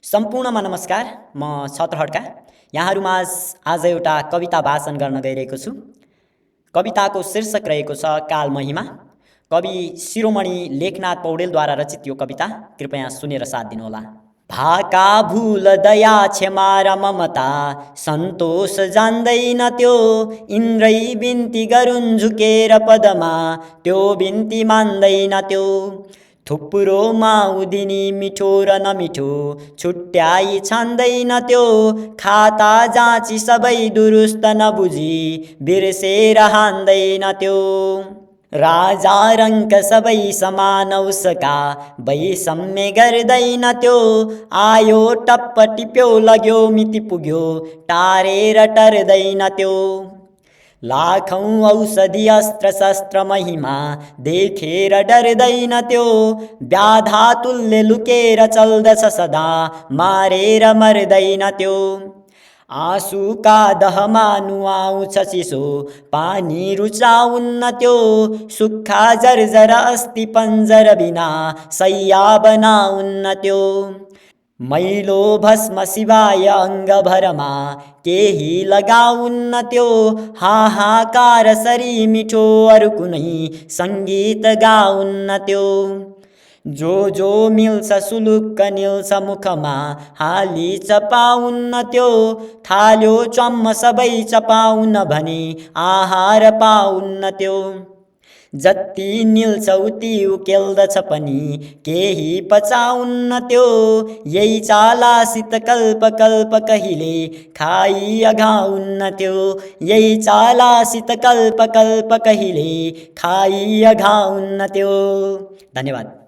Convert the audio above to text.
सम्पूर्णमा नमस्कार। म छत्र खड्का यहाँहरूमाझ आज एउटा कविता वाचन गर्न गइरहेको छु। कविताको शीर्षक रहेको छ काल महिमा। कवि शिरोमणि लेखनाथ पौडेलद्वारा रचित यो कविता कृपया सुनेर साथ दिनुहोला। भाका भूल दया क्षमा र ममता सन्तोष जान्दैन त्यो, इन्द्रै बिन्ती गरुन् झुकेर पदमा त्यो बिन्ती मान्दैन त्यो। थुप्रो माउदिनी मिठो र नमिठो छुट्याई छान्दैन त्यो, खाता जाँची सबै दुरुस्त नबुझी बिर्सेर हान्दैन त्यो। राजा रङ्क सबै समान उसका वैषम्य गर्दैन त्यो, आयो टप्प टिप्यो लग्यो मिति पुग्यो टारेर टर्दैन त्यो। लाखौं औषधि अस्त्र शस्त्र महिमा देखेर डर्दैन त्यो, व्याधा तुल्य लुकेर चल्दछ सदा मारेर मर्दैन त्यो। आँसुका दहमा नुहाउँछ चिसो पानी रुचाउन्न त्यो, सुक्खा जर्जर अस्ति पन्जर बिना सैया बनाउन्न त्यो। मैलो भस्म शिवाय अङ्गभरमा केही लगाउन्न त्यो, हाहाकार सरी मिठो अरू कुनै सङ्गीत गाउन्न त्यो। जो मिल्छ सुलुक्क निल्छ मुखमा हाली चपाउन्न त्यो, थाल्यो चम्म सबै चपाउन भने आहार पाउन्न त्यो। जति निल्छ उति उकेल्दछ पनि केही पचाउन्न त्यो, यही चालासित कल्प कल्प कहिले खाई अघाउन्न त्यो, यही चालासित कल्प कल्प कहिले खाई अघाउन्न त्यो। धन्यवाद।